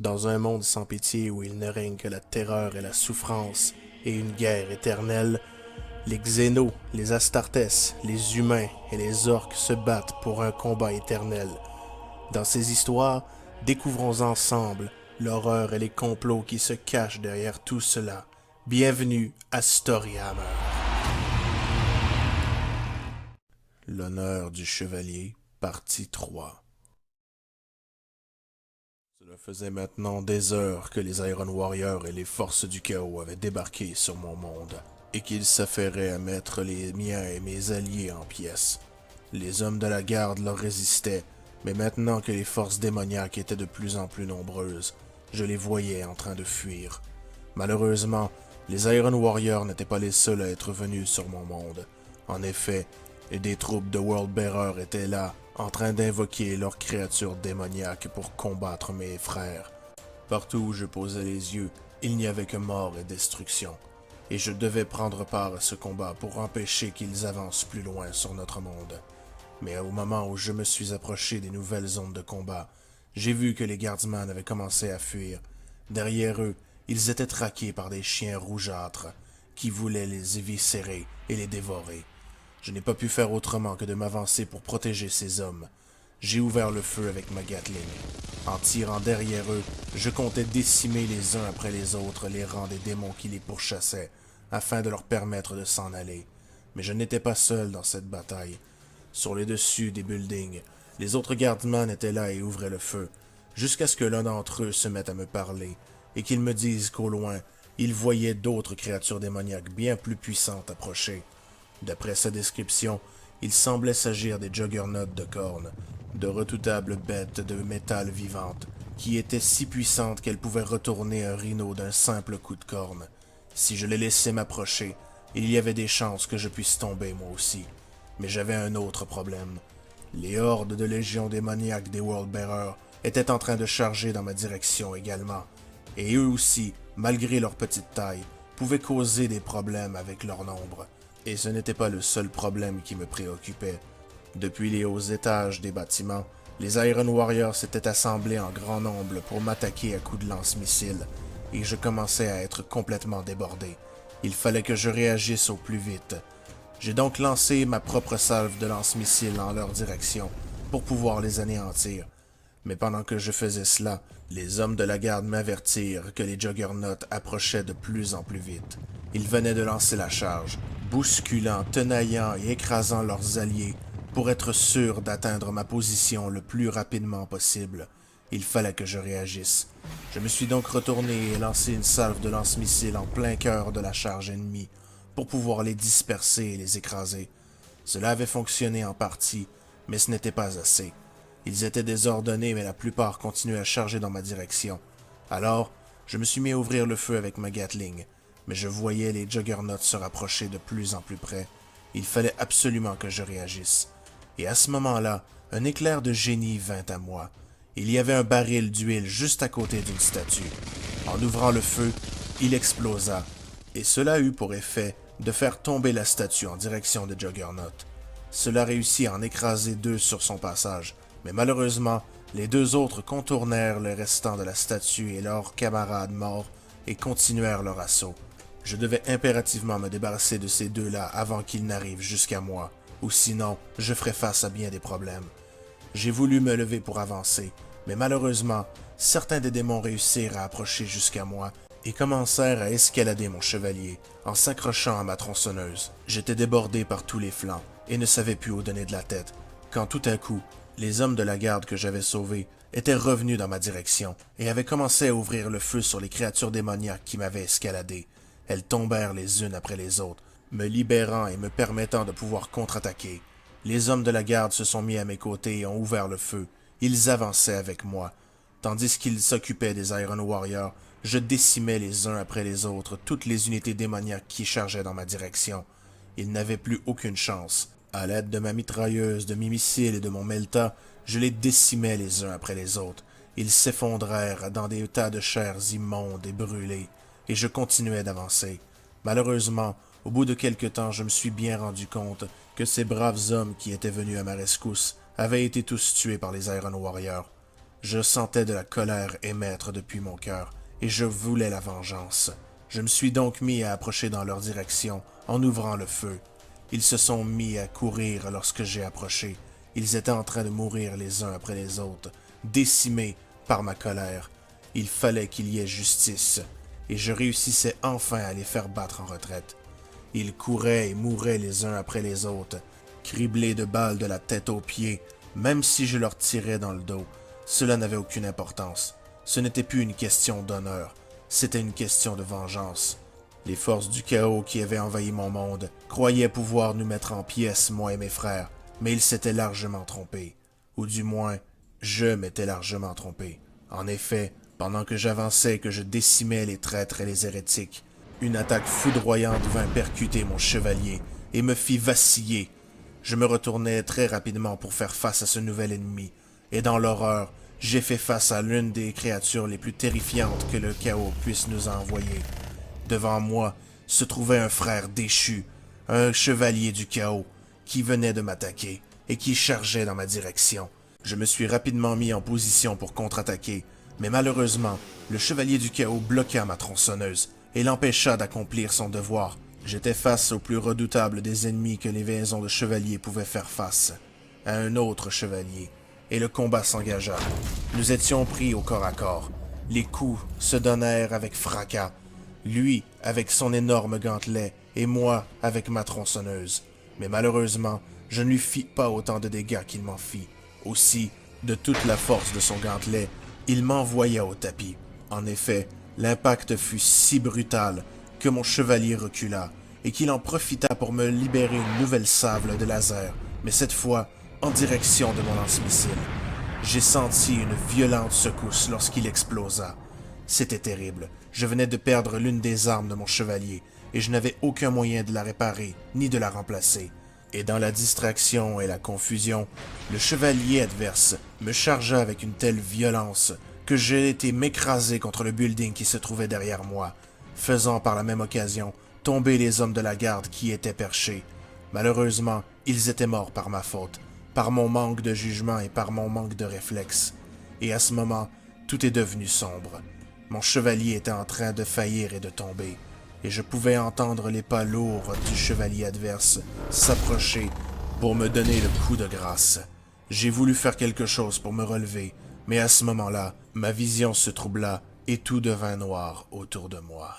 Dans un monde sans pitié où il ne règne que la terreur et la souffrance et une guerre éternelle, les Xénos, les Astartes, les humains et les orques se battent pour un combat éternel. Dans ces histoires, découvrons ensemble l'horreur et les complots qui se cachent derrière tout cela. Bienvenue à Storyhammer. L'honneur du chevalier, partie 3. Cela faisait maintenant des heures que les Iron Warriors et les forces du chaos avaient débarqué sur mon monde, et qu'ils s'affairaient à mettre les miens et mes alliés en pièces. Les hommes de la garde leur résistaient, mais maintenant que les forces démoniaques étaient de plus en plus nombreuses, je les voyais en train de fuir. Malheureusement, les Iron Warriors n'étaient pas les seuls à être venus sur mon monde. En effet, des troupes de Worldbearer étaient là, en train d'invoquer leurs créatures démoniaques pour combattre mes frères. Partout où je posais les yeux, il n'y avait que mort et destruction, et je devais prendre part à ce combat pour empêcher qu'ils avancent plus loin sur notre monde. Mais au moment où je me suis approché des nouvelles zones de combat, j'ai vu que les Guardsmen avaient commencé à fuir. Derrière eux, ils étaient traqués par des chiens rougeâtres qui voulaient les éviscérer et les dévorer. Je n'ai pas pu faire autrement que de m'avancer pour protéger ces hommes. J'ai ouvert le feu avec ma Gatling. En tirant derrière eux, je comptais décimer les uns après les autres les rangs des démons qui les pourchassaient, afin de leur permettre de s'en aller. Mais je n'étais pas seul dans cette bataille. Sur les dessus des buildings, les autres gardemen étaient là et ouvraient le feu, jusqu'à ce que l'un d'entre eux se mette à me parler, et qu'il me dise qu'au loin, il voyait d'autres créatures démoniaques bien plus puissantes approcher. D'après sa description, il semblait s'agir des juggernauts de cornes, de redoutables bêtes de métal vivantes, qui étaient si puissantes qu'elles pouvaient retourner un rhino d'un simple coup de corne. Si je les laissais m'approcher, il y avait des chances que je puisse tomber moi aussi. Mais j'avais un autre problème. Les hordes de légions démoniaques des Worldbearers étaient en train de charger dans ma direction également, et eux aussi, malgré leur petite taille, pouvaient causer des problèmes avec leur nombre. Et ce n'était pas le seul problème qui me préoccupait. Depuis les hauts étages des bâtiments, les Iron Warriors s'étaient assemblés en grand nombre pour m'attaquer à coups de lance-missiles, et je commençais à être complètement débordé. Il fallait que je réagisse au plus vite. J'ai donc lancé ma propre salve de lance-missiles en leur direction pour pouvoir les anéantir. Mais pendant que je faisais cela, les hommes de la garde m'avertirent que les juggernauts approchaient de plus en plus vite. Ils venaient de lancer la charge, bousculant, tenaillant et écrasant leurs alliés pour être sûrs d'atteindre ma position le plus rapidement possible. Il fallait que je réagisse. Je me suis donc retourné et lancé une salve de lance-missiles en plein cœur de la charge ennemie pour pouvoir les disperser et les écraser. Cela avait fonctionné en partie, mais ce n'était pas assez. Ils étaient désordonnés, mais la plupart continuaient à charger dans ma direction. Alors, je me suis mis à ouvrir le feu avec ma Gatling, mais je voyais les juggernauts se rapprocher de plus en plus près. Il fallait absolument que je réagisse. Et à ce moment-là, un éclair de génie vint à moi. Il y avait un baril d'huile juste à côté d'une statue. En ouvrant le feu, il explosa, et cela eut pour effet de faire tomber la statue en direction de Juggernaut. Cela réussit à en écraser deux sur son passage, mais malheureusement, les deux autres contournèrent le restant de la statue et leurs camarades morts et continuèrent leur assaut. Je devais impérativement me débarrasser de ces deux-là avant qu'ils n'arrivent jusqu'à moi, ou sinon, je ferais face à bien des problèmes. J'ai voulu me lever pour avancer, mais malheureusement, certains des démons réussirent à approcher jusqu'à moi et commencèrent à escalader mon chevalier en s'accrochant à ma tronçonneuse. J'étais débordé par tous les flancs et ne savais plus où donner de la tête, quand tout à coup, les hommes de la garde que j'avais sauvés étaient revenus dans ma direction et avaient commencé à ouvrir le feu sur les créatures démoniaques qui m'avaient escaladé. Elles tombèrent les unes après les autres, me libérant et me permettant de pouvoir contre-attaquer. Les hommes de la garde se sont mis à mes côtés et ont ouvert le feu. Ils avançaient avec moi. Tandis qu'ils s'occupaient des Iron Warriors, je décimais les uns après les autres toutes les unités démoniaques qui chargeaient dans ma direction. Ils n'avaient plus aucune chance. À l'aide de ma mitrailleuse, de mes missiles et de mon melta, je les décimais les uns après les autres. Ils s'effondrèrent dans des tas de chairs immondes et brûlées, et je continuais d'avancer. Malheureusement, au bout de quelque temps, je me suis bien rendu compte que ces braves hommes qui étaient venus à ma rescousse avaient été tous tués par les Iron Warriors. Je sentais de la colère émettre depuis mon cœur, et je voulais la vengeance. Je me suis donc mis à approcher dans leur direction en ouvrant le feu. Ils se sont mis à courir lorsque j'ai approché. Ils étaient en train de mourir les uns après les autres, décimés par ma colère. Il fallait qu'il y ait justice, et je réussissais enfin à les faire battre en retraite. Ils couraient et mouraient les uns après les autres, criblés de balles de la tête aux pieds, même si je leur tirais dans le dos. Cela n'avait aucune importance. Ce n'était plus une question d'honneur, c'était une question de vengeance. Les forces du chaos qui avaient envahi mon monde croyaient pouvoir nous mettre en pièces, moi et mes frères, mais ils s'étaient largement trompés. Ou du moins, je m'étais largement trompé. En effet, pendant que j'avançais et que je décimais les traîtres et les hérétiques, une attaque foudroyante vint percuter mon chevalier et me fit vaciller. Je me retournai très rapidement pour faire face à ce nouvel ennemi, et dans l'horreur, j'ai fait face à l'une des créatures les plus terrifiantes que le chaos puisse nous envoyer. Devant moi se trouvait un frère déchu, un chevalier du chaos, qui venait de m'attaquer et qui chargeait dans ma direction. Je me suis rapidement mis en position pour contre-attaquer, mais malheureusement, le chevalier du chaos bloqua ma tronçonneuse et l'empêcha d'accomplir son devoir. J'étais face au plus redoutable des ennemis que les maisons de chevaliers pouvaient faire face, à un autre chevalier, et le combat s'engagea. Nous étions pris au corps à corps. Les coups se donnèrent avec fracas, lui avec son énorme gantelet et moi avec ma tronçonneuse. Mais malheureusement, je ne lui fis pas autant de dégâts qu'il m'en fit. Aussi, de toute la force de son gantelet, il m'envoya au tapis. En effet, l'impact fut si brutal que mon chevalier recula et qu'il en profita pour me libérer une nouvelle sable de laser, mais cette fois en direction de mon lance-missile. J'ai senti une violente secousse lorsqu'il explosa. C'était terrible. Je venais de perdre l'une des armes de mon chevalier et je n'avais aucun moyen de la réparer ni de la remplacer. Et dans la distraction et la confusion, le chevalier adverse me chargea avec une telle violence que j'ai été m'écraser contre le building qui se trouvait derrière moi, faisant par la même occasion tomber les hommes de la garde qui y étaient perchés. Malheureusement, ils étaient morts par ma faute, par mon manque de jugement et par mon manque de réflexe. Et à ce moment, tout est devenu sombre. Mon chevalier était en train de faillir et de tomber, et je pouvais entendre les pas lourds du chevalier adverse s'approcher pour me donner le coup de grâce. J'ai voulu faire quelque chose pour me relever, mais à ce moment-là, ma vision se troubla et tout devint noir autour de moi.